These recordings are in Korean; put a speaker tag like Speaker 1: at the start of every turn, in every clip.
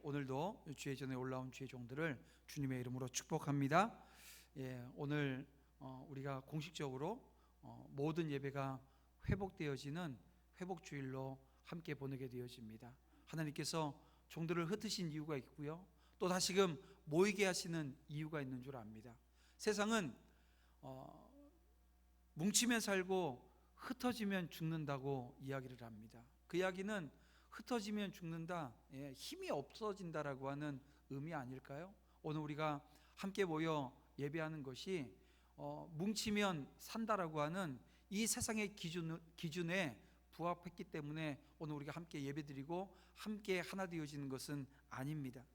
Speaker 1: 오늘도 주의 전에 올라온 주의 종들을 주님의 이름으로 축복합니다. 오늘 우리가 공식적으로 모든 예배가 회복되어지는 회복주일로 함께 보내게 되어집니다. 하나님께서 종들을 흩으신 이유가 있고요, 또 다시금 모이게 하시는 이유가 있는 줄 압니다. 세상은 뭉치면 살고 흩어지면 죽는다고 이야기를 합니다. 그 이야기는 흩어지면 죽는다, 힘이 없어진다라고 하는 의미 아닐까요? 오늘 우리가 함께 모여 예배하는 것이 뭉치면 산다라고 하는 이 세상의 기준에 부합했기 때문에 오늘 우리가 함께 예배드리고 함께 하나 되어지는 것은 아닙니다.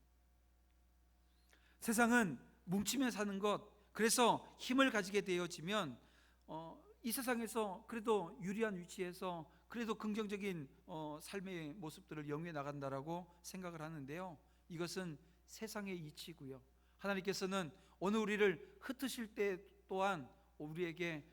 Speaker 1: 세상은 뭉치면 사는 것, 그래서 힘을 가지게 되어지면 이 세상에서 그래도 유리한 위치에서 그래도 긍정적인 삶의 모습들을 영위해 나간다라고 생각을 하는데요, 이것은 세상의 이치고요, 하나님께서는 오늘 우리를 흩으실 때 또한 우리에게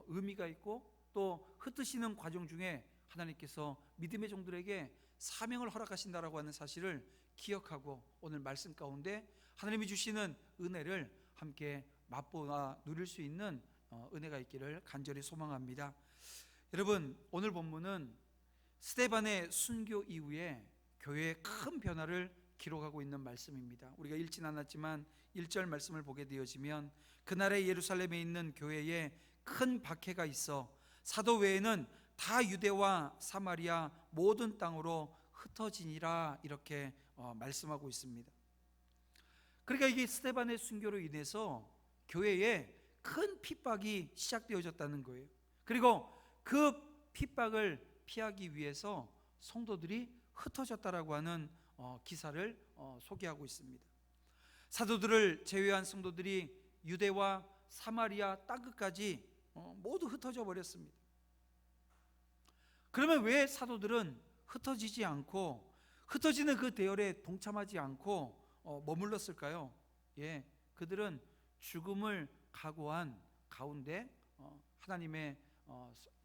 Speaker 1: 의미가 있고, 또 흩으시는 과정 중에 하나님께서 믿음의 종들에게 사명을 허락하신다라고 하는 사실을 기억하고 오늘 말씀 가운데 하나님이 주시는 은혜를 함께 맛보아 누릴 수 있는 은혜가 있기를 간절히 소망합니다. 여러분, 오늘 본문은 스데반의 순교 이후에 교회의 큰 변화를 기록하고 있는 말씀입니다. 우리가 읽진 않았지만 1절 말씀을 보게 되어지면 그날의 예루살렘에 있는 교회에 큰 박해가 있어 사도 외에는 다 유대와 사마리아 모든 땅으로 흩어지니라, 이렇게 말씀하고 있습니다. 그러니까 이게 스데반의 순교로 인해서 교회에 큰 핍박이 시작되어졌다는 거예요. 그리고 그 핍박을 피하기 위해서 성도들이 흩어졌다라고 하는 기사를 소개하고 있습니다. 사도들을 제외한 성도들이 유대와 사마리아 땅끝까지 모두 흩어져 버렸습니다. 그러면 왜 사도들은 흩어지지 않고 흩어지는 그 대열에 동참하지 않고 머물렀을까요? 그들은 죽음을 각오한 가운데 하나님의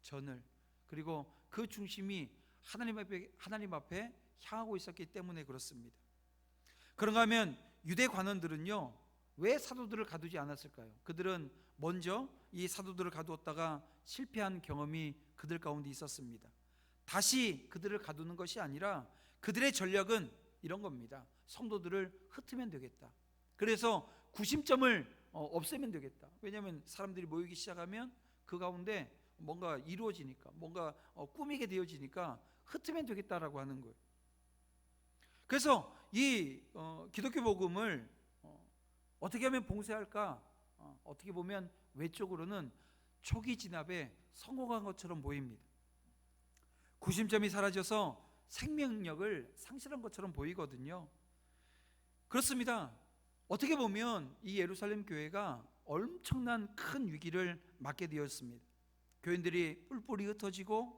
Speaker 1: 전을, 그리고 그 중심이 하나님 앞에 향하고 있었기 때문에 그렇습니다. 그런가 하면 유대 관원들은요, 왜 사도들을 가두지 않았을까요? 그들은 먼저 이 사도들을 가두었다가 실패한 경험이 그들 가운데 있었습니다. 다시 그들을 가두는 것이 아니라 그들의 전략은 이런 겁니다. 성도들을 흩으면 되겠다. 그래서 구심점을 없애면 되겠다. 왜냐하면 사람들이 모이기 시작하면 그 가운데 뭔가 이루어지니까, 뭔가 꾸미게 되어지니까 흩으면 되겠다라고 하는 거예요. 그래서 이 기독교 복음을 어떻게 하면 봉쇄할까? 어떻게 보면 외적으로는 초기 진압에 성공한 것처럼 보입니다. 구심점이 사라져서 생명력을 상실한 것처럼 보이거든요. 그렇습니다. 어떻게 보면 이 예루살렘 교회가 엄청난 큰 위기를 맞게 되었습니다. 교인들이 뿔뿔이 흩어지고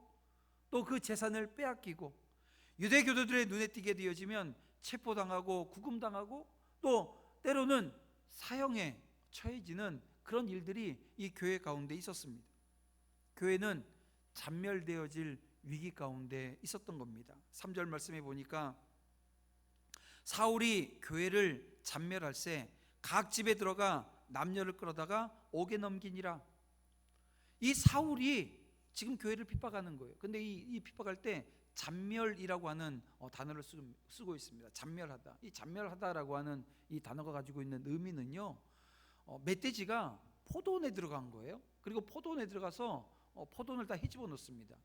Speaker 1: 또 그 재산을 빼앗기고 유대 교도들의 눈에 띄게 되어지면 체포당하고 구금당하고 또 때로는 사형에 처해지는 그런 일들이 이 교회 가운데 있었습니다. 교회는 잔멸되어질 위기 가운데 있었던 겁니다. 3절 말씀에 보니까 사울이 교회를 잔멸할세 각 집에 들어가 남녀를 끌어다가 옥에 넘기니라. 이 사울이 지금 교회를 핍박하는 거예요. 근데 이 핍박할 때 잔멸이라고 하는 단어를 쓰고 있습니다. 잔멸하다. 이 잔멸하다라고 하는 이 단어가 가지고 있는 의미는요, 멧돼지가 포도원에 들어간 거예요. 그리고 포도원에 들어가서 포도원을 다 헤집어 놓습니다.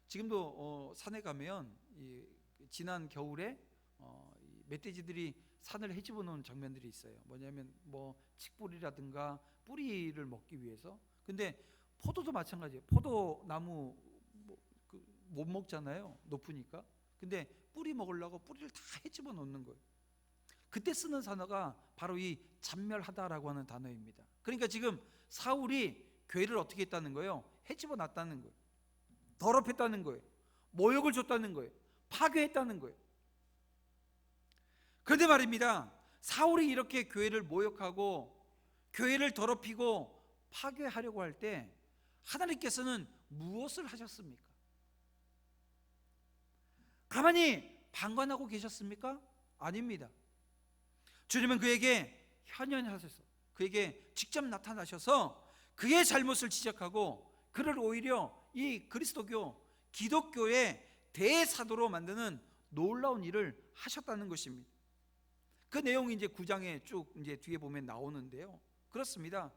Speaker 1: 지금도 산에 가면 지난 겨울에 멧돼지들이 산을 헤집어 놓은 장면들이 있어요. 뭐냐면 칡뿌리라든가 뿌리를 먹기 위해서. 근데 포도도 마찬가지예요. 포도나무 못 먹잖아요, 높으니까. 근데 뿌리 먹으려고 뿌리를 다 헤집어 놓는 거예요. 그때 쓰는 단어가 바로 이 잔멸하다라고 하는 단어입니다. 그러니까 지금 사울이 교회를 어떻게 했다는 거예요? 헤집어 놨다는 거예요. 더럽혔다는 거예요. 모욕을 줬다는 거예요. 파괴했다는 거예요. 그런데 말입니다, 사울이 이렇게 교회를 모욕하고 교회를 더럽히고 파괴하려고 할 때 하나님께서는 무엇을 하셨습니까? 가만히 방관하고 계셨습니까? 아닙니다. 주님은 그에게 현현하셔서 그에게 직접 나타나셔서 그의 잘못을 지적하고 그를 오히려 이 그리스도교 기독교의 대사도로 만드는 놀라운 일을 하셨다는 것입니다. 그 내용이 이제 9장에 쭉 이제 뒤에 보면 나오는데요. 그렇습니다.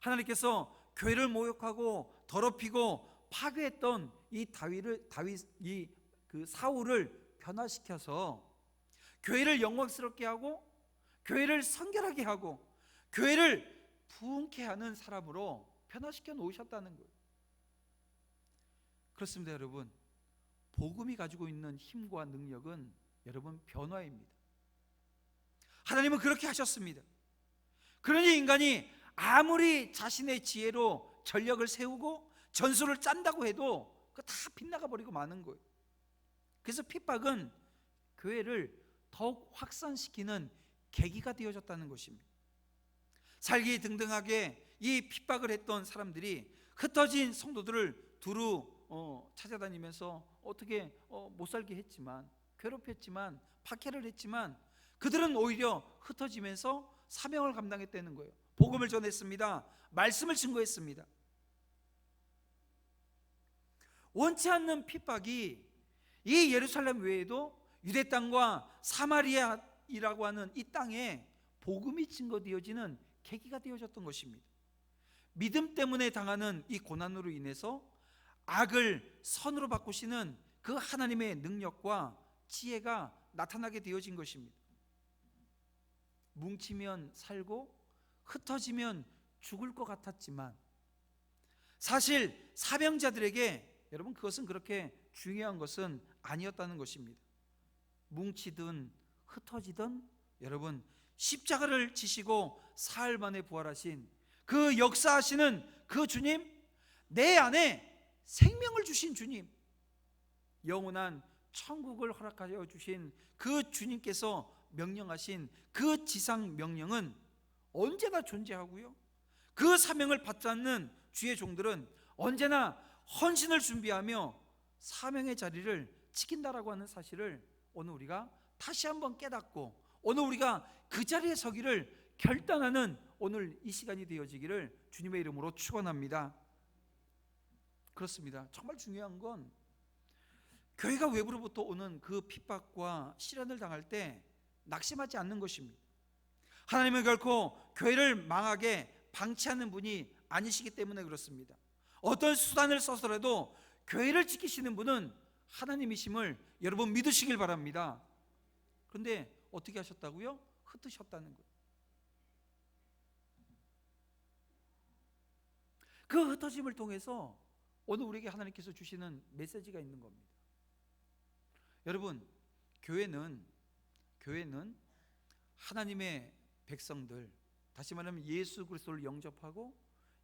Speaker 1: 하나님께서 교회를 모욕하고 더럽히고 파괴했던 이 사울을 변화시켜서 교회를 영광스럽게 하고 교회를 성결하게 하고 교회를 부흥케 하는 사람으로 변화시켜 놓으셨다는 거예요. 그렇습니다, 여러분. 복음이 가지고 있는 힘과 능력은 여러분 변화입니다. 하나님은 그렇게 하셨습니다. 그러니 인간이 아무리 자신의 지혜로 전력을 세우고 전술을 짠다고 해도 그거 다 빗나가 버리고 마는 거예요. 그래서 핍박은 교회를 더욱 확산시키는 계기가 되어졌다는 것입니다. 살기 등등하게 이 핍박을 했던 사람들이 흩어진 성도들을 두루 찾아다니면서 어떻게 못 살게 했지만, 괴롭혔지만, 박해를 했지만 그들은 오히려 흩어지면서 사명을 감당했다는 거예요. 복음을 전했습니다. 말씀을 증거했습니다. 원치 않는 핍박이 이 예루살렘 외에도 유대 땅과 사마리아이라고 하는 이 땅에 복음이 증거되어지는 계기가 되어졌던 것입니다. 믿음 때문에 당하는 이 고난으로 인해서 악을 선으로 바꾸시는 그 하나님의 능력과 지혜가 나타나게 되어진 것입니다. 뭉치면 살고 흩어지면 죽을 것 같았지만 사실 사명자들에게 여러분 그것은 그렇게 중요한 것은 아니었다는 것입니다. 뭉치든 흩어지든 여러분 십자가를 지시고 사흘 만에 부활하신 그 역사하시는 그 주님, 내 안에 생명을 주신 주님, 영원한 천국을 허락하여 주신 그 주님께서 명령하신 그 지상 명령은 언제나 존재하고요, 그 사명을 받지 주의 종들은 언제나 헌신을 준비하며 사명의 자리를 지킨다라고 하는 사실을 오늘 우리가 다시 한번 깨닫고 오늘 우리가 그 자리에 서기를 결단하는 오늘 이 시간이 되어지기를 주님의 이름으로 축원합니다. 그렇습니다. 정말 중요한 건 교회가 외부로부터 오는 그 핍박과 시련을 당할 때 낙심하지 않는 것입니다. 하나님은 결코 교회를 망하게 방치하는 분이 아니시기 때문에 그렇습니다. 어떤 수단을 써서라도 교회를 지키시는 분은 하나님이심을 여러분 믿으시길 바랍니다. 그런데 어떻게 하셨다고요? 흩으셨다는 거예요. 그 흩어짐을 통해서 오늘 우리에게 하나님께서 주시는 메시지가 있는 겁니다. 여러분, 교회는 하나님의 백성들, 다시 말하면 예수 그리스도를 영접하고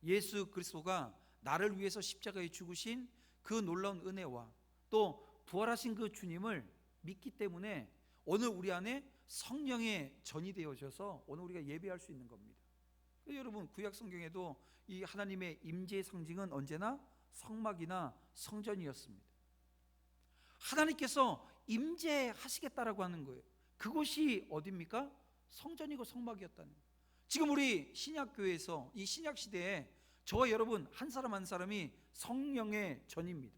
Speaker 1: 예수 그리스도가 나를 위해서 십자가에 죽으신 그 놀라운 은혜와 또 부활하신 그 주님을 믿기 때문에 오늘 우리 안에 성령의 전이 되어져서 오늘 우리가 예배할 수 있는 겁니다. 여러분, 구약 성경에도 이 하나님의 임재의 상징은 언제나 성막이나 성전이었습니다. 하나님께서 임재하시겠다라고 하는 거예요. 그곳이 어디입니까? 성전이고 성막이었다는 거예요. 지금 우리 신약교회에서 이 신약시대에 저와 여러분 한 사람 한 사람이 성령의 전입니다.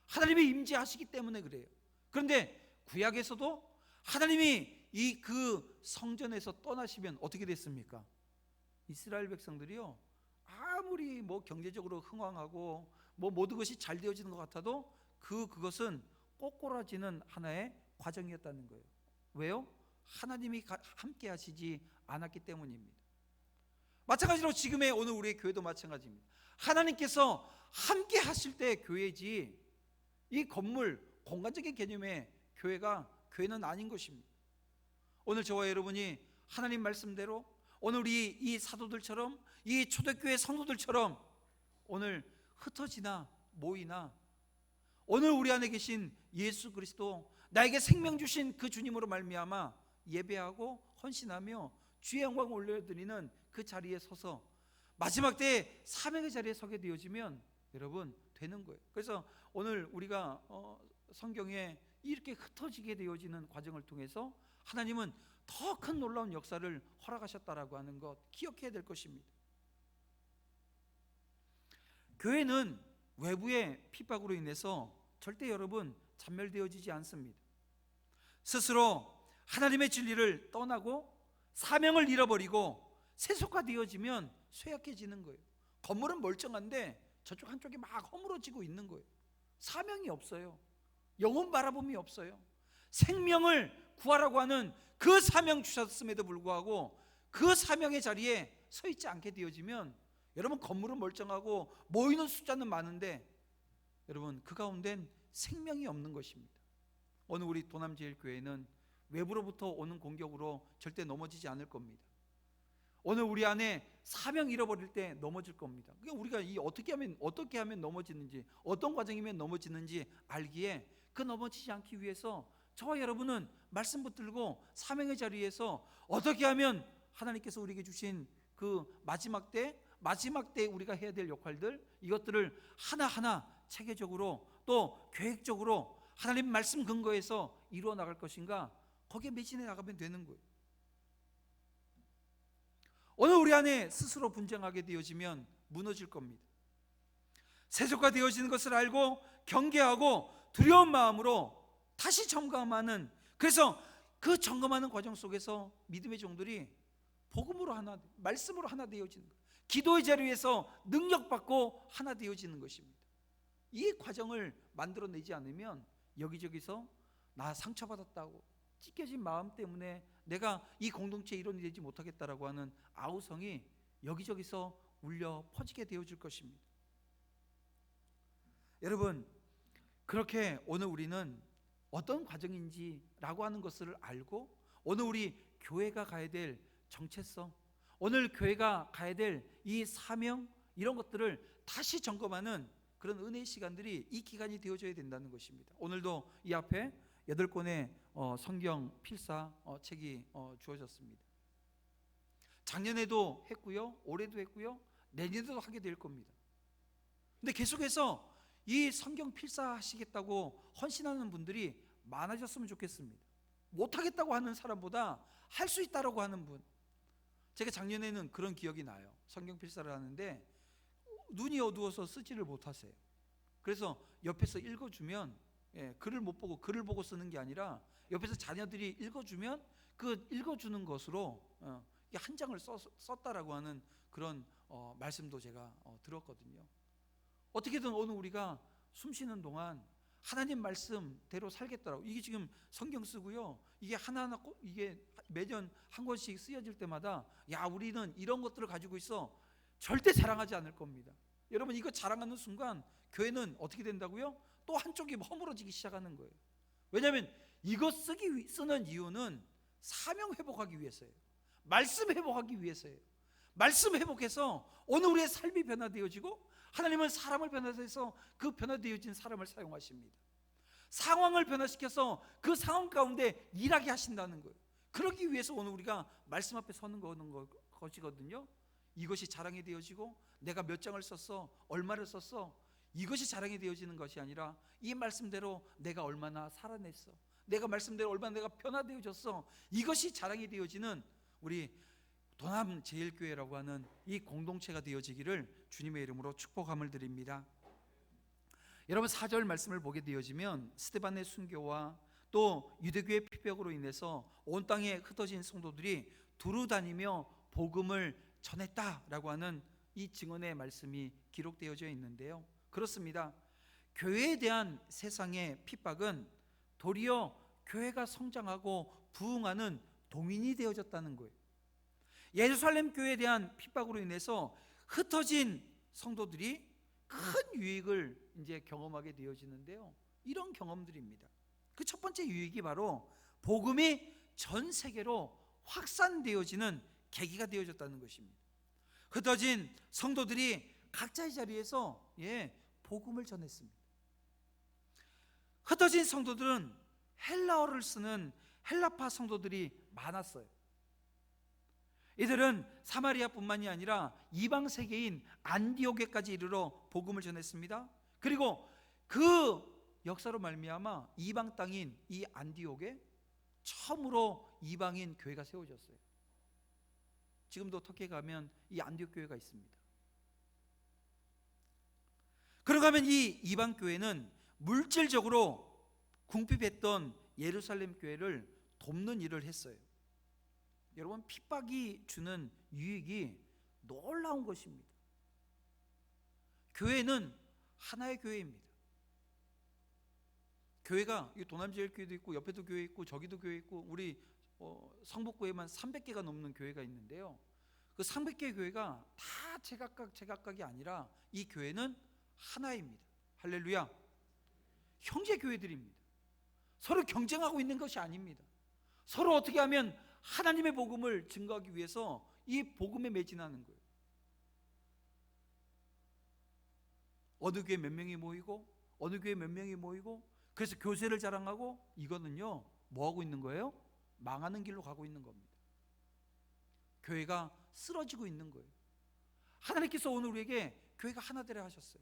Speaker 1: 하나님이 임재하시기 때문에 그래요. 그런데 구약에서도 하나님이 이 그 성전에서 떠나시면 어떻게 됐습니까? 이스라엘 백성들이요, 아무리 뭐 경제적으로 흥왕하고 뭐 모든 것이 잘 되어지는 것 같아도 그것은 꼬꾸라지는 하나의 과정이었다는 거예요. 왜요? 하나님이 함께 하시지 않았기 때문입니다. 마찬가지로 지금의 오늘 우리의 교회도 마찬가지입니다. 하나님께서 함께 하실 때 교회지 이 건물 공간적인 개념의 교회는 아닌 것입니다. 오늘 저와 여러분이 하나님 말씀대로 오늘 우리 이 사도들처럼 이 초대교회 성도들처럼 오늘 흩어지나 모이나 오늘 우리 안에 계신 예수 그리스도, 나에게 생명 주신 그 주님으로 말미암아 예배하고 헌신하며 주의 영광을 올려드리는 그 자리에 서서 마지막 때에 사명의 자리에 서게 되어지면 여러분 되는 거예요. 그래서 오늘 우리가 성경에 이렇게 흩어지게 되어지는 과정을 통해서 하나님은 더 큰 놀라운 역사를 허락하셨다라고 하는 것 기억해야 될 것입니다. 교회는 외부의 핍박으로 인해서 절대 여러분 잔멸되어지지 않습니다. 스스로 하나님의 진리를 떠나고 사명을 잃어버리고 세속화되어지면 쇠약해지는 거예요. 건물은 멀쩡한데 저쪽 한쪽이 막 허물어지고 있는 거예요. 사명이 없어요. 영혼 바라봄이 없어요. 생명을 구하라고 하는 그 사명 주셨음에도 불구하고 그 사명의 자리에 서 있지 않게 되어지면 여러분 건물은 멀쩡하고 모이는 숫자는 많은데 여러분 그 가운데는 생명이 없는 것입니다. 오늘 우리 도남제일교회는 외부로부터 오는 공격으로 절대 넘어지지 않을 겁니다. 오늘 우리 안에 사명 잃어버릴 때 넘어질 겁니다. 그러니까 우리가 어떻게 하면 넘어지는지, 어떤 과정이면 넘어지는지 알기에 그 넘어지지 않기 위해서 저와 여러분은 말씀 붙들고 사명의 자리에서 어떻게 하면 하나님께서 우리에게 주신 그 마지막 때 우리가 해야 될 역할들, 이것들을 하나하나 체계적으로 또 계획적으로 하나님 말씀 근거에서 이루어 나갈 것인가, 거기에 매진해 나가면 되는 거예요. 오늘 우리 안에 스스로 분쟁하게 되어지면 무너질 겁니다. 세속화되어지는 것을 알고 경계하고 두려운 마음으로 다시 점검하는, 그래서 그 점검하는 과정 속에서 믿음의 종들이 복음으로 하나, 말씀으로 하나 되어지는 거예요. 기도의 자리에서 능력받고 하나 되어지는 것입니다. 이 과정을 만들어내지 않으면 여기저기서 나 상처받았다고 찢겨진 마음 때문에 내가 이 공동체의 일원이 되지 못하겠다라고 하는 아우성이 여기저기서 울려 퍼지게 되어질 것입니다. 여러분, 그렇게 오늘 우리는 어떤 과정인지라고 하는 것을 알고 오늘 우리 교회가 가야 될 정체성, 오늘 교회가 가야 될 이 사명, 이런 것들을 다시 점검하는 그런 은혜의 시간들이 이 기간이 되어져야 된다는 것입니다. 오늘도 이 앞에 8권의 성경 필사 책이 주어졌습니다. 작년에도 했고요, 올해도 했고요, 내년에도 하게 될 겁니다. 근데 계속해서 이 성경 필사하시겠다고 헌신하는 분들이 많아졌으면 좋겠습니다. 못하겠다고 하는 사람보다 할 수 있다고 하는 분, 제가 작년에는 그런 기억이 나요. 성경 필사를 하는데 눈이 어두워서 쓰지를 못하세요. 그래서 옆에서 읽어주면, 글을 못 보고 글을 보고 쓰는 게 아니라 옆에서 자녀들이 읽어주면 그 읽어주는 것으로 한 장을 썼다라고 하는 그런 말씀도 제가 들었거든요. 어떻게든 오늘 우리가 숨쉬는 동안 하나님 말씀대로 살겠다라고, 이게 지금 성경 쓰고요, 이게 하나하나 이게 매년 한 권씩 쓰여질 때마다 야, 우리는 이런 것들을 가지고 있어, 절대 자랑하지 않을 겁니다. 여러분, 이거 자랑하는 순간 교회는 어떻게 된다고요? 또 한쪽이 허물어지기 시작하는 거예요. 왜냐하면 이거 쓰는 이유는 사명 회복하기 위해서예요. 말씀 회복하기 위해서예요. 말씀 회복해서 오늘 우리의 삶이 변화되어지고 하나님은 사람을 변화해서 그 변화되어진 사람을 사용하십니다. 상황을 변화시켜서 그 상황 가운데 일하게 하신다는 거예요. 그러기 위해서 오늘 우리가 말씀 앞에 서는 것이거든요. 이것이 자랑이 되어지고 내가 몇 장을 썼어, 얼마를 썼어, 이것이 자랑이 되어지는 것이 아니라 이 말씀대로 내가 얼마나 살아냈어, 내가 말씀대로 얼마나 내가 변화되어졌어, 이것이 자랑이 되어지는 우리 도남제일교회라고 하는 이 공동체가 되어지기를 주님의 이름으로 축복함을 드립니다. 여러분, 4절 말씀을 보게 되어지면 스데반의 순교와 또 유대교의 핍박으로 인해서 온 땅에 흩어진 성도들이 두루 다니며 복음을 전했다라고 하는 이 증언의 말씀이 기록되어져 있는데요, 그렇습니다. 교회에 대한 세상의 핍박은 도리어 교회가 성장하고 부흥하는 동인이 되어졌다는 거예요. 예루살렘 교회에 대한 핍박으로 인해서 흩어진 성도들이 큰 유익을 이제 경험하게 되어지는데요, 이런 경험들입니다. 그 첫 번째 유익이 바로 복음이 전 세계로 확산되어지는 계기가 되어졌다는 것입니다. 흩어진 성도들이 각자의 자리에서 복음을 전했습니다. 흩어진 성도들은 헬라어를 쓰는 헬라파 성도들이 많았어요. 이들은 사마리아뿐만이 아니라 이방 세계인 안디오게까지 이르러 복음을 전했습니다. 그리고 그 역사로 말미암아 이방 땅인 이 안디옥에 처음으로 이방인 교회가 세워졌어요. 지금도 터키에 가면 이 안디옥 교회가 있습니다. 그러고 하면 이 이방 교회는 물질적으로 궁핍했던 예루살렘 교회를 돕는 일을 했어요. 여러분, 핍박이 주는 유익이 놀라운 것입니다. 교회는 하나의 교회입니다. 교회가 도남지역교회도 있고 옆에도 교회 있고 저기도 교회 있고 우리 성북구에만 300개가 넘는 교회가 있는데요, 그 300개 교회가 다 제각각이 아니라 이 교회는 하나입니다. 할렐루야. 형제 교회들입니다. 서로 경쟁하고 있는 것이 아닙니다. 서로 어떻게 하면 하나님의 복음을 증거하기 위해서 이 복음에 매진하는 거예요. 어느 교회 몇 명이 모이고 어느 교회 몇 명이 모이고, 그래서 교세를 자랑하고, 이거는요 뭐 하고 있는 거예요? 망하는 길로 가고 있는 겁니다. 교회가 쓰러지고 있는 거예요. 하나님께서 오늘 우리에게 교회가 하나 되라 하셨어요.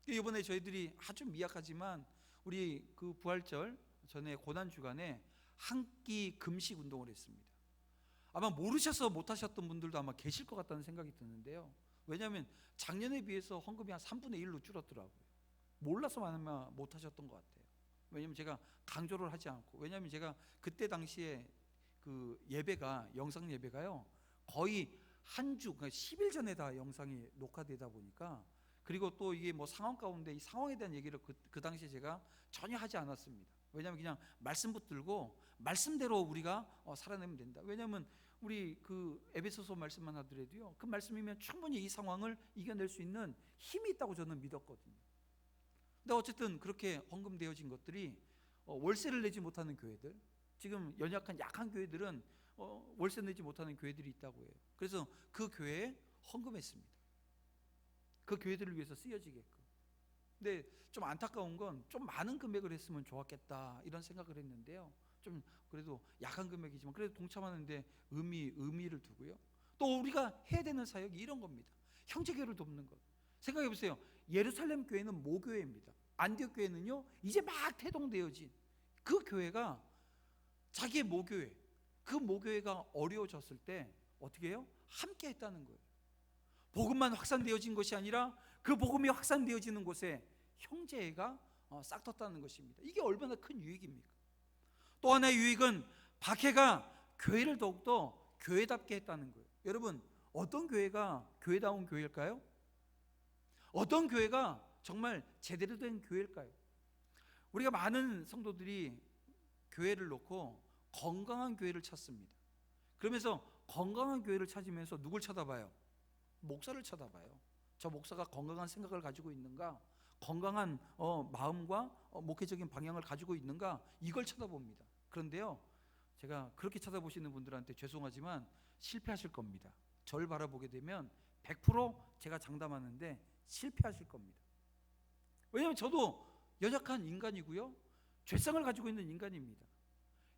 Speaker 1: 이번에 저희들이 아주 미약하지만 우리 그 부활절 전에 고난주간에 한 끼 금식 운동을 했습니다. 아마 모르셔서 못하셨던 분들도 아마 계실 것 같다는 생각이 드는데요, 왜냐하면 작년에 비해서 헌금이 한 3분의 1로 줄었더라고요. 몰라서 아마 못하셨던 것 같아요. 왜냐하면 제가 강조를 하지 않고, 왜냐하면 제가 그때 당시에 그 예배가, 영상 예배가요 거의 한 주, 그러니까 10일 전에 다 영상이 녹화되다 보니까, 그리고 또 이게 뭐 상황 가운데 이 상황에 대한 얘기를 그 당시에 제가 전혀 하지 않았습니다. 왜냐하면 그냥 말씀 붙들고 말씀대로 우리가 살아내면 된다. 왜냐하면 우리 그 에베소서 말씀만 하더라도요, 그 말씀이면 충분히 이 상황을 이겨낼 수 있는 힘이 있다고 저는 믿었거든요. 근데 어쨌든 그렇게 헌금되어진 것들이 월세를 내지 못하는 교회들, 지금 연약한 약한 교회들은 월세 내지 못하는 교회들이 있다고 해요. 그래서 그 교회에 헌금했습니다. 그 교회들을 위해서 쓰여지게끔. 근데 좀 안타까운 건 좀 많은 금액을 했으면 좋았겠다 이런 생각을 했는데요, 좀 그래도 약한 금액이지만 그래도 동참하는데 의미를 두고요. 또 우리가 해야 되는 사역이 이런 겁니다. 형제교회를 돕는 것. 생각해 보세요. 예루살렘 교회는 모교회입니다. 안디옥 교회는요 이제 막 태동되어진 그 교회가 자기의 모교회, 그 모교회가 어려워졌을 때 어떻게 해요? 함께 했다는 거예요. 복음만 확산되어진 것이 아니라 그 복음이 확산되어지는 곳에 형제가 싹 텄다는 것입니다. 이게 얼마나 큰 유익입니까? 또 하나의 유익은 박해가 교회를 더욱더 교회답게 했다는 거예요. 여러분, 어떤 교회가 교회다운 교회일까요? 어떤 교회가 정말 제대로 된 교회일까요? 우리가 많은 성도들이 교회를 놓고 건강한 교회를 찾습니다. 그러면서 건강한 교회를 찾으면서 누굴 쳐다봐요? 목사를 쳐다봐요. 저 목사가 건강한 생각을 가지고 있는가, 건강한 마음과 목회적인 방향을 가지고 있는가, 이걸 쳐다봅니다. 그런데요, 제가 그렇게 쳐다보시는 분들한테 죄송하지만 실패하실 겁니다. 저를 바라보게 되면 100% 제가 장담하는데 실패하실 겁니다. 왜냐하면 저도 연약한 인간이고요, 죄성을 가지고 있는 인간입니다.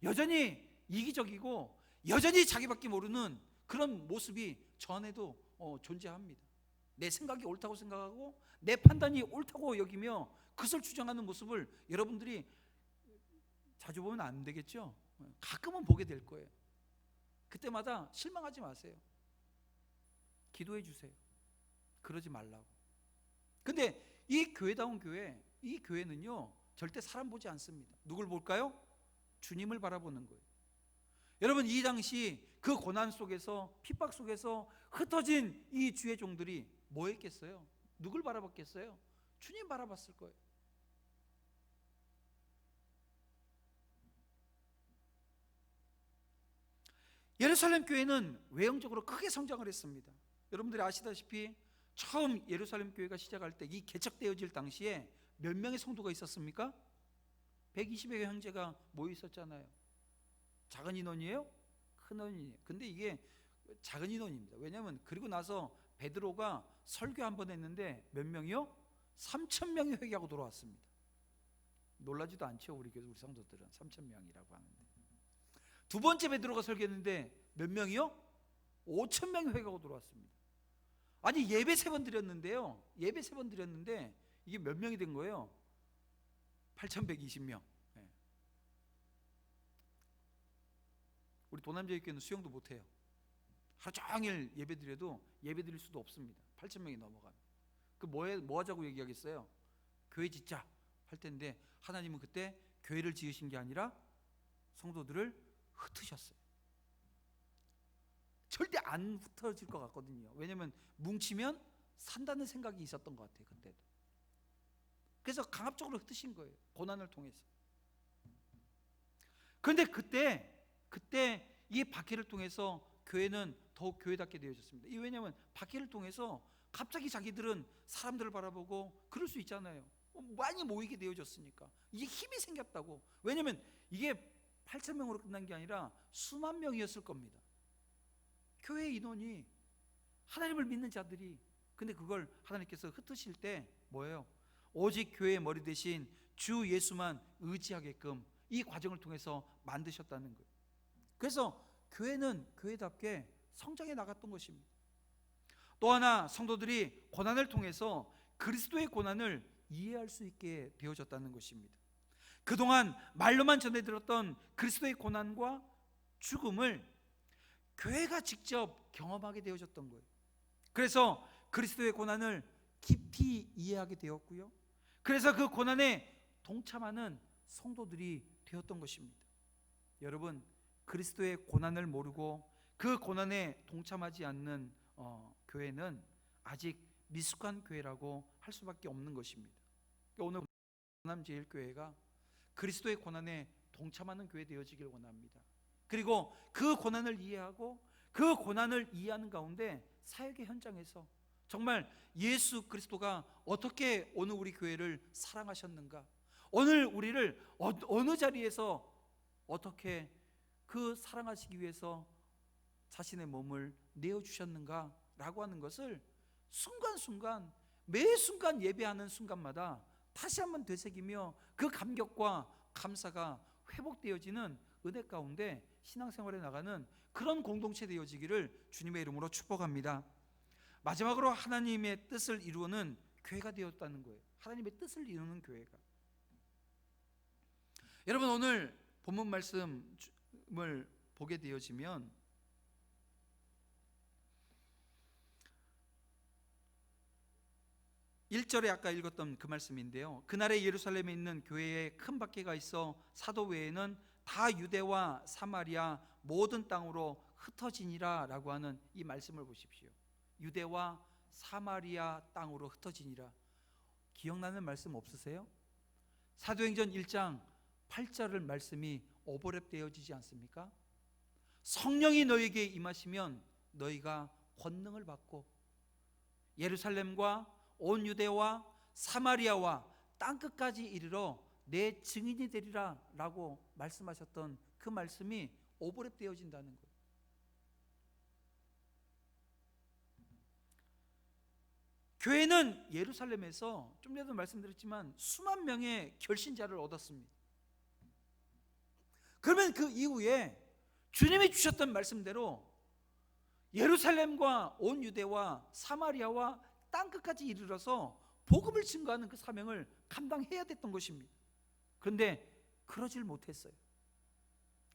Speaker 1: 여전히 이기적이고 여전히 자기밖에 모르는 그런 모습이 저 안에도 존재합니다. 내 생각이 옳다고 생각하고 내 판단이 옳다고 여기며 그것을 주장하는 모습을 여러분들이 자주 보면 안 되겠죠? 가끔은 보게 될 거예요. 그때마다 실망하지 마세요. 기도해 주세요. 그러지 말라고. 근데 이 교회다운 교회, 이 교회는요 절대 사람 보지 않습니다. 누굴 볼까요? 주님을 바라보는 거예요. 여러분, 이 당시 그 고난 속에서, 핍박 속에서 흩어진 이 주의 종들이 뭐 했겠어요? 누굴 바라봤겠어요? 주님 바라봤을 거예요. 예루살렘 교회는 외형적으로 크게 성장을 했습니다. 여러분들이 아시다시피 처음 예루살렘 교회가 시작할 때, 이 개척되어질 당시에 몇 명의 성도가 있었습니까? 120여 형제가 모여 있었잖아요. 작은 인원이에요? 큰 인원이에요. 근데 이게 작은 인원입니다. 왜냐하면 그리고 나서 베드로가 설교 한 번 했는데 몇 명이요? 3,000명이 회개하고 돌아왔습니다. 놀라지도 않죠, 우리 성도들은 3,000명이라고 하는데. 두 번째 베드로가 설교했는데 몇 명이요? 5,000명이 회개하고 돌아왔습니다. 아니, 예배 3번 드렸는데요, 예배 3번 드렸는데 이게 몇 명이 된 거예요? 8,120명. 우리 도남제일교회는 수영도 못해요. 하루 종일 예배드려도 예배드릴 수도 없습니다. 8,000명이 넘어가면. 그 뭐 하자고 얘기하겠어요? 교회 짓자 할 텐데 하나님은 그때 교회를 지으신 게 아니라 성도들을 흩으셨어요. 절대 안 흩어질 것 같거든요. 왜냐하면 뭉치면 산다는 생각이 있었던 것 같아요. 그때도. 그래서 강압적으로 흩으신 거예요. 고난을 통해서. 그런데 그때 이 박해를 통해서 교회는 더욱 교회답게 되어졌습니다. 왜냐하면 박해를 통해서 갑자기 자기들은 사람들을 바라보고 그럴 수 있잖아요. 많이 모이게 되어졌으니까 이게 힘이 생겼다고. 왜냐하면 이게 8,000명으로 끝난 게 아니라 수만 명이었을 겁니다. 교회 인원이, 하나님을 믿는 자들이. 근데 그걸 하나님께서 흩으실 때 뭐예요? 오직 교회의 머리 대신 주 예수만 의지하게끔 이 과정을 통해서 만드셨다는 거예요. 그래서 교회는 교회답게 성장해 나갔던 것입니다. 또 하나, 성도들이 고난을 통해서 그리스도의 고난을 이해할 수 있게 되어졌다는 것입니다. 그동안 말로만 전해 들었던 그리스도의 고난과 죽음을 교회가 직접 경험하게 되어졌던 거예요. 그래서 그리스도의 고난을 깊이 이해하게 되었고요, 그래서 그 고난에 동참하는 성도들이 되었던 것입니다. 여러분, 그리스도의 고난을 모르고 그 고난에 동참하지 않는 교회는 아직 미숙한 교회라고 할 수밖에 없는 것입니다. 오늘 도남제일교회가 그리스도의 고난에 동참하는 교회 되어지길 원합니다. 그리고 그 고난을 이해하고 그 고난을 이해하는 가운데 사역의 현장에서 정말 예수 그리스도가 어떻게 오늘 우리 교회를 사랑하셨는가, 오늘 우리를 어느 자리에서 어떻게 그 사랑하시기 위해서 자신의 몸을 내어주셨는가 라고 하는 것을 순간순간, 매 순간 예배하는 순간마다 다시 한번 되새기며 그 감격과 감사가 회복되어지는 은혜 가운데 신앙생활에 나가는 그런 공동체 되어지기를 주님의 이름으로 축복합니다. 마지막으로 하나님의 뜻을 이루는 교회가 되었다는 거예요. 하나님의 뜻을 이루는 교회가. 여러분, 오늘 본문 말씀을 보게 되어지면 1절에 아까 읽었던 그 말씀인데요, 그날에 예루살렘에 있는 교회에 큰 박해가 있어 사도 외에는 다 유대와 사마리아 모든 땅으로 흩어지니라 라고 하는 이 말씀을 보십시오. 유대와 사마리아 땅으로 흩어지니라. 기억나는 말씀 없으세요? 사도행전 1장 8절 말씀이 오버랩되어지지 않습니까? 성령이 너에게 임하시면 너희가 권능을 받고 예루살렘과 온 유대와 사마리아와 땅끝까지 이르러 내 증인이 되리라 라고 말씀하셨던 그 말씀이 오버랩 되어진다는 거예요. 교회는 예루살렘에서 좀 전에도 말씀드렸지만 수만 명의 결신자를 얻었습니다. 그러면 그 이후에 주님이 주셨던 말씀대로 예루살렘과 온 유대와 사마리아와 땅끝까지 이르러서 복음을 증거하는 그 사명을 감당해야 됐던 것입니다. 그런데 그러질 못했어요.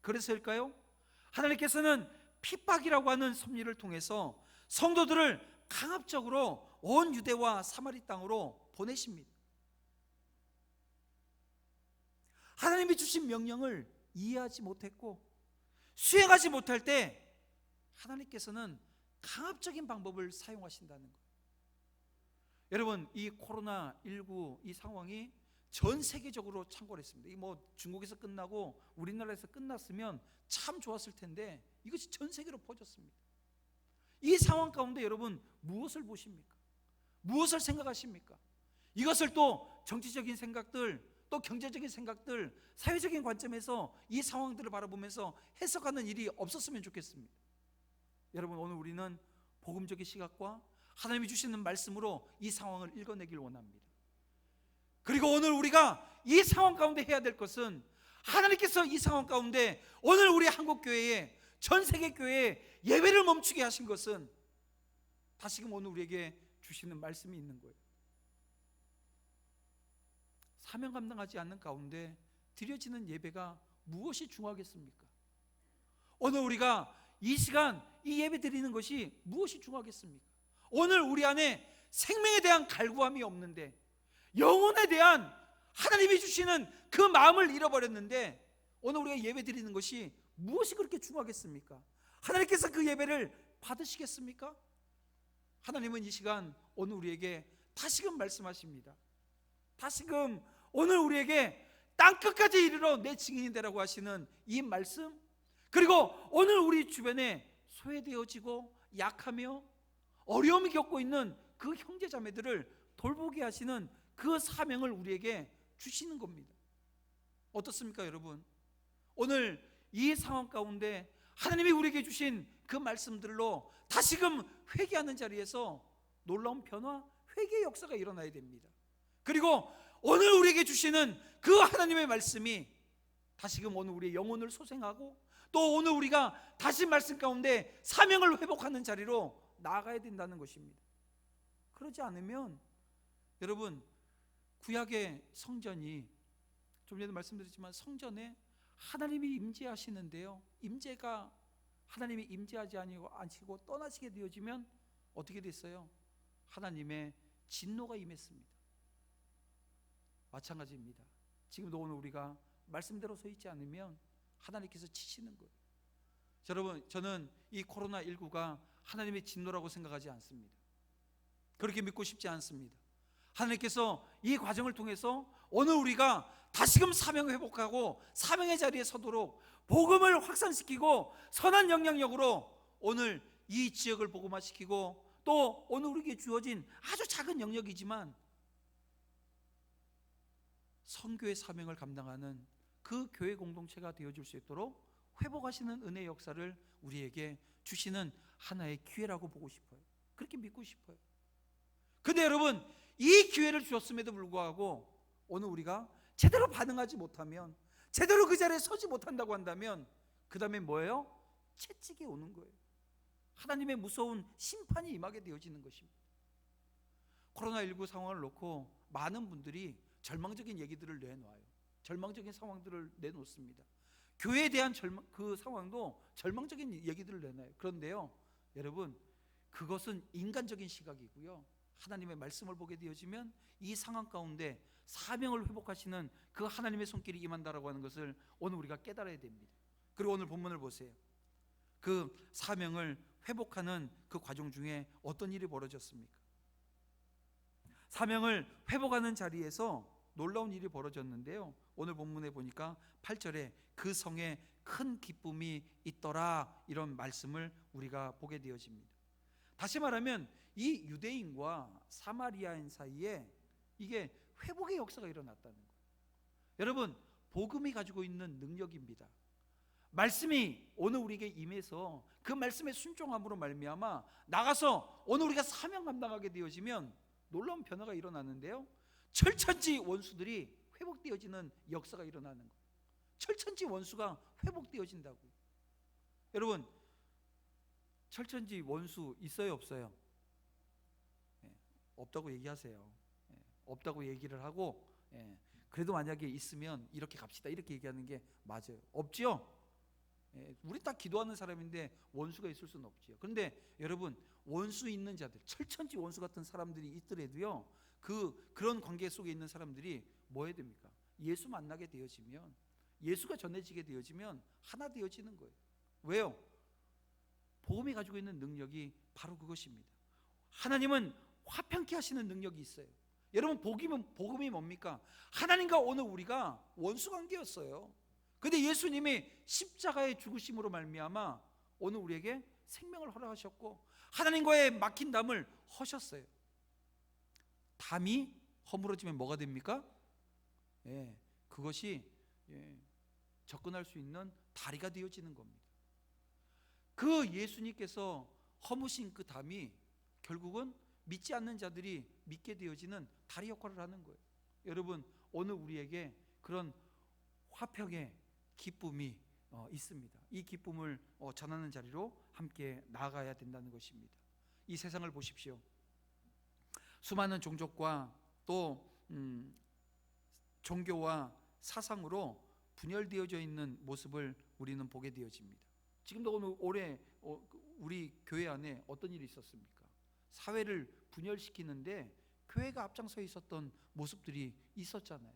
Speaker 1: 그래서일까요? 하나님께서는 핍박이라고 하는 섭리를 통해서 성도들을 강압적으로 온 유대와 사마리 땅으로 보내십니다. 하나님이 주신 명령을 이해하지 못했고 수행하지 못할 때 하나님께서는 강압적인 방법을 사용하신다는 거예요. 여러분, 이 코로나19 이 상황이 전 세계적으로 창궐했습니다. 뭐 중국에서 끝나고 우리나라에서 끝났으면 참 좋았을 텐데 이것이 전 세계로 퍼졌습니다. 이 상황 가운데 여러분 무엇을 보십니까? 무엇을 생각하십니까? 이것을 또 정치적인 생각들, 또 경제적인 생각들, 사회적인 관점에서 이 상황들을 바라보면서 해석하는 일이 없었으면 좋겠습니다. 여러분, 오늘 우리는 복음적인 시각과 하나님이 주시는 말씀으로 이 상황을 읽어내길 원합니다. 그리고 오늘 우리가 이 상황 가운데 해야 될 것은, 하나님께서 이 상황 가운데 오늘 우리 한국교회에, 전 세계 교회에 예배를 멈추게 하신 것은 다시금 오늘 우리에게 주시는 말씀이 있는 거예요. 사명 감당하지 않는 가운데 드려지는 예배가 무엇이 중요하겠습니까? 오늘 우리가 이 시간 이 예배 드리는 것이 무엇이 중요하겠습니까? 오늘 우리 안에 생명에 대한 갈구함이 없는데, 영혼에 대한 하나님이 주시는 그 마음을 잃어버렸는데, 오늘 우리가 예배 드리는 것이 무엇이 그렇게 중요하겠습니까? 하나님께서 그 예배를 받으시겠습니까? 하나님은 이 시간 오늘 우리에게 다시금 말씀하십니다. 다시금 오늘 우리에게 땅끝까지 이르러 내 증인이 되라고 하시는 이 말씀, 그리고 오늘 우리 주변에 소외되어지고 약하며 어려움을 겪고 있는 그 형제자매들을 돌보게 하시는 그 사명을 우리에게 주시는 겁니다. 어떻습니까, 여러분? 오늘 이 상황 가운데 하나님이 우리에게 주신 그 말씀들로 다시금 회개하는 자리에서 놀라운 변화, 회개의 역사가 일어나야 됩니다. 그리고 오늘 우리에게 주시는 그 하나님의 말씀이 다시금 오늘 우리의 영혼을 소생하고, 또 오늘 우리가 다시 말씀 가운데 사명을 회복하는 자리로 나아가야 된다는 것입니다. 그러지 않으면 여러분, 구약의 성전이, 좀 전에 말씀드렸지만 성전에 하나님이 임재하시는데요, 임재가 하나님이 임재하지 않으시고 떠나시게 되어지면 어떻게 됐어요? 하나님의 진노가 임했습니다. 마찬가지입니다. 지금도 오늘 우리가 말씀대로 서 있지 않으면 하나님께서 치시는 거예요. 여러분, 저는 이 코로나19가 하나님의 진노라고 생각하지 않습니다. 그렇게 믿고 싶지 않습니다. 하나님께서 이 과정을 통해서 오늘 우리가 다시금 사명을 회복하고 사명의 자리에 서도록 복음을 확산시키고 선한 영향력으로 오늘 이 지역을 복음화시키고, 또 오늘 우리에게 주어진 아주 작은 영역이지만 선교의 사명을 감당하는 그 교회 공동체가 되어줄 수 있도록 회복하시는 은혜의 역사를 우리에게 주시는 하나의 기회라고 보고 싶어요. 그렇게 믿고 싶어요. 근데 여러분, 이 기회를 주셨음에도 불구하고 오늘 우리가 제대로 반응하지 못하면, 제대로 그 자리에 서지 못한다고 한다면 그 다음에 뭐예요? 채찍이 오는 거예요. 하나님의 무서운 심판이 임하게 되어지는 것입니다. 코로나19 상황을 놓고 많은 분들이 절망적인 얘기들을 내놓아요. 절망적인 상황들을 내놓습니다. 교회에 대한 그 상황도 절망적인 얘기들을 내놔요. 그런데요, 여러분, 그것은 인간적인 시각이고요, 하나님의 말씀을 보게 되어지면 이 상황 가운데 사명을 회복하시는 그 하나님의 손길이 임한다라고 하는 것을 오늘 우리가 깨달아야 됩니다. 그리고 오늘 본문을 보세요. 그 사명을 회복하는 그 과정 중에 어떤 일이 벌어졌습니까? 사명을 회복하는 자리에서 놀라운 일이 벌어졌는데요, 오늘 본문에 보니까 8절에 그 성에 큰 기쁨이 있더라, 이런 말씀을 우리가 보게 되어집니다. 다시 말하면 이 유대인과 사마리아인 사이에 이게 회복의 역사가 일어났다는 거예요. 여러분, 복음이 가지고 있는 능력입니다. 말씀이 오늘 우리에게 임해서 그 말씀의 순종함으로 말미암아 나가서 오늘 우리가 사명 감당하게 되어지면 놀라운 변화가 일어나는데요, 철천지 원수들이 회복되어지는 역사가 일어나는 거예요. 철천지 원수가 회복되어진다고요. 여러분, 철천지 원수 있어요, 없어요? 없다고 얘기하세요. 없다고 얘기를 하고, 그래도 만약에 있으면 이렇게 갑시다, 이렇게 얘기하는 게 맞아요. 없지요? 우리 다 기도하는 사람인데 원수가 있을 수는 없지요. 그런데 여러분, 원수 있는 자들, 철천지 원수 같은 사람들이 있더라도요, 그런 관계 속에 있는 사람들이 뭐 해야 됩니까? 예수 만나게 되어지면, 예수가 전해지게 되어지면 하나 되어지는 거예요. 왜요? 복음이 가지고 있는 능력이 바로 그것입니다. 하나님은 화평케 하시는 능력이 있어요. 여러분, 복음이 뭡니까? 하나님과 오늘 우리가 원수 관계였어요. 근데 예수님이 십자가의 죽으심으로 말미암아 오늘 우리에게 생명을 허락하셨고 하나님과의 막힌 담을 허셨어요. 담이 허물어지면 뭐가 됩니까? 그것이 접근할 수 있는 다리가 되어지는 겁니다. 그 예수님께서 허무신 그 담이 결국은 믿지 않는 자들이 믿게 되어지는 다리 역할을 하는 거예요. 여러분, 오늘 우리에게 그런 화평의 기쁨이 있습니다. 이 기쁨을 전하는 자리로 함께 나아가야 된다는 것입니다. 이 세상을 보십시오. 수많은 종족과 또 종교와 사상으로 분열되어져 있는 모습을 우리는 보게 되어집니다. 지금도 오늘 올해 우리 교회 안에 어떤 일이 있었습니까? 사회를 분열시키는데 교회가 앞장서 있었던 모습들이 있었잖아요.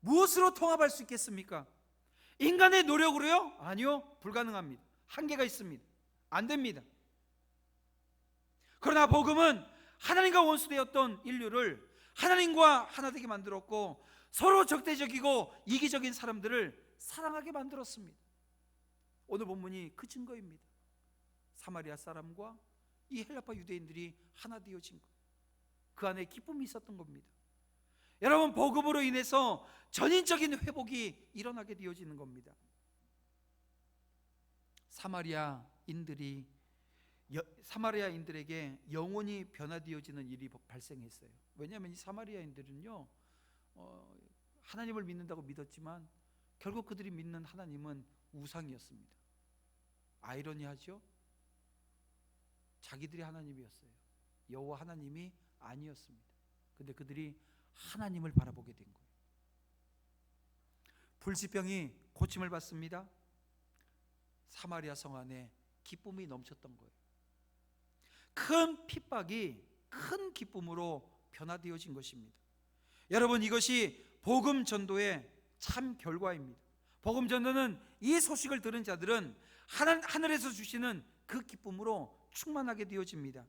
Speaker 1: 무엇으로 통합할 수 있겠습니까? 인간의 노력으로요? 아니요, 불가능합니다. 한계가 있습니다. 안 됩니다. 그러나 복음은 하나님과 원수되었던 인류를 하나님과 하나 되게 만들었고, 서로 적대적이고 이기적인 사람들을 사랑하게 만들었습니다. 오늘 본문이 그 증거입니다. 사마리아 사람과 이 헬라파 유대인들이 하나 되어진 것, 그 안에 기쁨이 있었던 겁니다. 여러분, 복음으로 인해서 전인적인 회복이 일어나게 되어지는 겁니다. 사마리아인들에게 영혼이 변화되어지는 일이 발생했어요. 왜냐하면 이 사마리아인들은요, 하나님을 믿는다고 믿었지만 결국 그들이 믿는 하나님은 우상이었습니다. 아이러니하죠? 자기들이 하나님이었어요. 여호와 하나님이 아니었습니다. 근데 그들이 하나님을 바라보게 된 거예요. 불치병이 고침을 받습니다. 사마리아 성 안에 기쁨이 넘쳤던 거예요. 큰 핍박이 큰 기쁨으로 변화되어진 것입니다. 여러분, 이것이 복음 전도의 참 결과입니다. 복음 전도는 이 소식을 들은 자들은 하늘에서 주시는 그 기쁨으로 충만하게 되어집니다.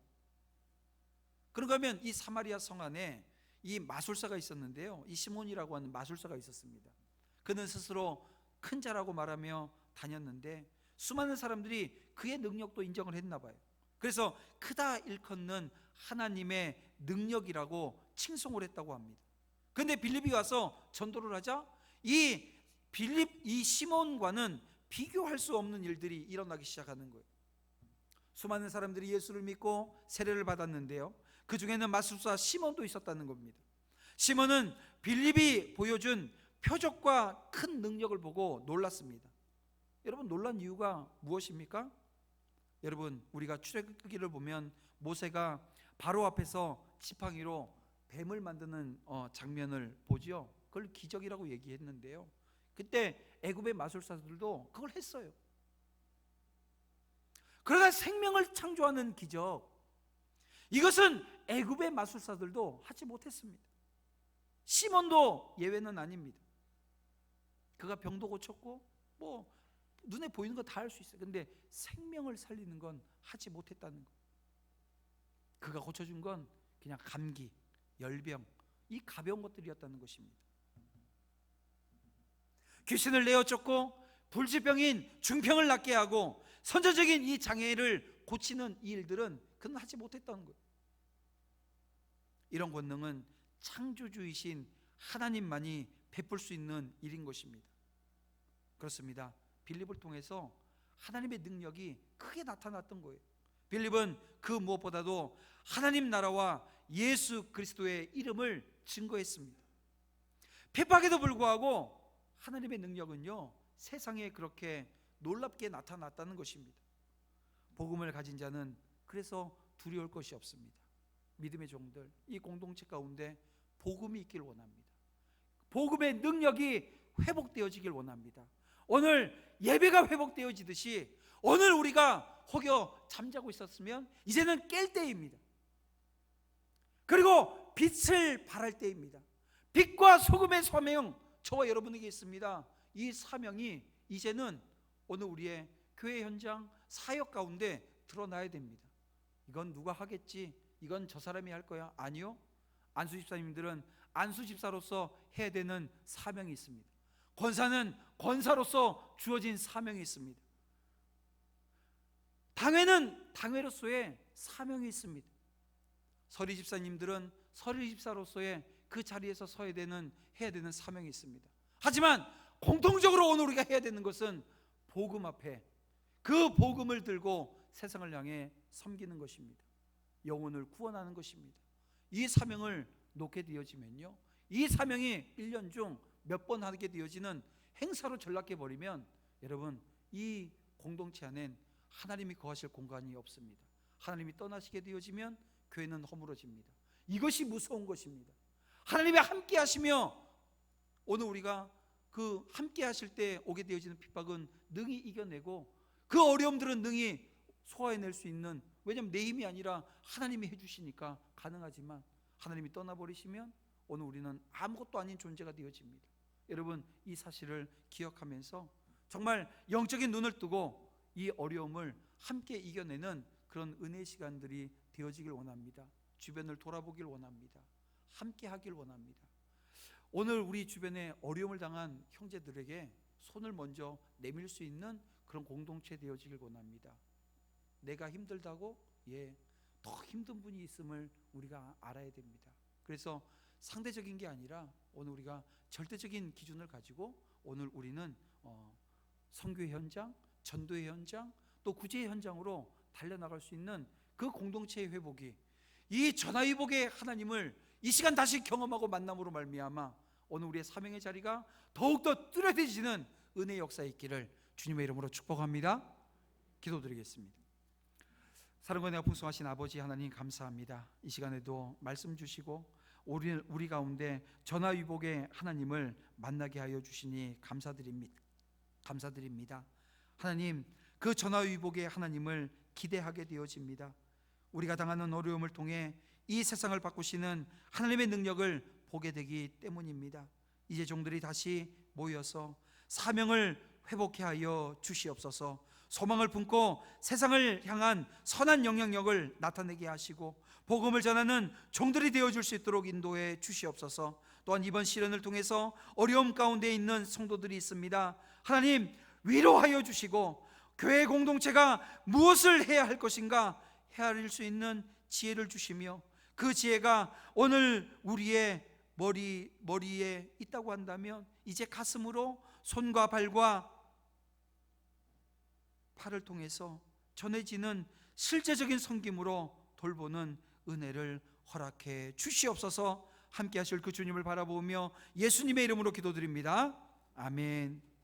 Speaker 1: 그런가 하면 이 사마리아 성 안에 이 마술사가 있었는데요, 이 시몬이라고 하는 마술사가 있었습니다. 그는 스스로 큰 자라고 말하며 다녔는데 수많은 사람들이 그의 능력도 인정을 했나 봐요. 그래서 크다 일컫는 하나님의 능력이라고 칭송을 했다고 합니다. 그런데 빌립이 와서 전도를 하자 이 시몬과는 비교할 수 없는 일들이 일어나기 시작하는 거예요. 수많은 사람들이 예수를 믿고 세례를 받았는데요, 그 중에는 마술사 시몬도 있었다는 겁니다. 시몬은 빌립이 보여준 표적과 큰 능력을 보고 놀랐습니다. 여러분, 놀란 이유가 무엇입니까? 여러분, 우리가 출애굽기를 보면 모세가 바로 앞에서 지팡이로 뱀을 만드는 장면을 보죠. 그걸 기적이라고 얘기했는데요, 그때 애굽의 마술사들도 그걸 했어요. 그러나 생명을 창조하는 기적, 이것은 애굽의 마술사들도 하지 못했습니다. 시몬도 예외는 아닙니다. 그가 병도 고쳤고 눈에 보이는 거 다 할 수 있어요. 근데 생명을 살리는 건 하지 못했다는 거. 그가 고쳐준 건 그냥 감기, 열병, 이 가벼운 것들이었다는 것입니다. 귀신을 내어 쫓고 불치병인 중병을 낫게 하고 선천적인 이 장애를 고치는 이 일들은 그는 하지 못했다는 거예요. 이런 권능은 창조주이신 하나님만이 베풀 수 있는 일인 것입니다. 그렇습니다. 빌립을 통해서 하나님의 능력이 크게 나타났던 거예요. 빌립은 그 무엇보다도 하나님 나라와 예수 그리스도의 이름을 증거했습니다. 핍박에도 불구하고 하나님의 능력은요, 세상에 그렇게 놀랍게 나타났다는 것입니다. 복음을 가진 자는 그래서 두려울 것이 없습니다. 믿음의 종들, 이 공동체 가운데 복음이 있길 원합니다. 복음의 능력이 회복되어지길 원합니다. 오늘 예배가 회복되어지듯이 오늘 우리가 혹여 잠자고 있었으면 이제는 깰 때입니다. 그리고 빛을 발할 때입니다. 빛과 소금의 사명, 저와 여러분에게 있습니다. 이 사명이 이제는 오늘 우리의 교회 현장 사역 가운데 드러나야 됩니다. 이건 누가 하겠지, 이건 저 사람이 할 거야. 아니요, 안수 집사님들은 안수 집사로서 해야 되는 사명이 있습니다. 권사는 권사로서 주어진 사명이 있습니다. 당회는 당회로서의 사명이 있습니다. 서리 집사님들은 서리 집사로서의 그 자리에서 해야 되는 사명이 있습니다. 하지만 공통적으로 오늘 우리가 해야 되는 것은 복음 앞에 그 복음을 들고 세상을 향해 섬기는 것입니다. 영혼을 구원하는 것입니다. 이 사명을 놓게 되어지면요, 이 사명이 1년 중 몇 번 하게 되어지는 행사로 전락해 버리면 여러분, 이 공동체 안엔 하나님이 거하실 공간이 없습니다. 하나님이 떠나시게 되어지면 교회는 허물어집니다. 이것이 무서운 것입니다. 하나님이 함께 하시며 오늘 우리가 그 함께 하실 때 오게 되어지는 핍박은 능히 이겨내고 그 어려움들은 능히 소화해낼 수 있는, 왜냐하면 내 힘이 아니라 하나님이 해주시니까 가능하지만 하나님이 떠나버리시면 오늘 우리는 아무것도 아닌 존재가 되어집니다. 여러분, 이 사실을 기억하면서 정말 영적인 눈을 뜨고 이 어려움을 함께 이겨내는 그런 은혜의 시간들이 되어지길 원합니다. 주변을 돌아보길 원합니다. 함께 하길 원합니다. 오늘 우리 주변에 어려움을 당한 형제들에게 손을 먼저 내밀 수 있는 그런 공동체 되어지길 원합니다. 내가 힘들다고 더 힘든 분이 있음을 우리가 알아야 됩니다. 그래서 상대적인 게 아니라 오늘 우리가 절대적인 기준을 가지고 오늘 우리는 선교의 현장, 전도의 현장, 또 구제의 현장으로 달려나갈 수 있는 그 공동체의 회복이, 이 전화위복의 하나님을 이 시간 다시 경험하고 만남으로 말미암아 오늘 우리의 사명의 자리가 더욱더 뚜렷해지는 은혜의 역사에 있기를 주님의 이름으로 축복합니다. 기도드리겠습니다. 사랑과 은혜가 풍성하신 아버지 하나님, 감사합니다. 이 시간에도 말씀 주시고 우리 가운데 전화위복의 하나님을 만나게 하여 주시니 감사드립니다. 하나님, 그 전화위복의 하나님을 기대하게 되어집니다. 우리가 당하는 어려움을 통해 이 세상을 바꾸시는 하나님의 능력을 보게 되기 때문입니다. 이제 종들이 다시 모여서 사명을 회복해 하여 주시옵소서. 소망을 품고 세상을 향한 선한 영향력을 나타내게 하시고 복음을 전하는 종들이 되어줄 수 있도록 인도해 주시옵소서. 또한 이번 시련을 통해서 어려움 가운데 있는 성도들이 있습니다. 하나님, 위로하여 주시고 교회 공동체가 무엇을 해야 할 것인가 헤아릴 수 있는 지혜를 주시며, 그 지혜가 오늘 우리의 머리에 있다고 한다면 이제 가슴으로 손과 발과 팔을 통해서 전해지는 실제적인 섬김으로 돌보는 은혜를 허락해 주시옵소서. 함께 하실 그 주님을 바라보며 예수님의 이름으로 기도드립니다. 아멘.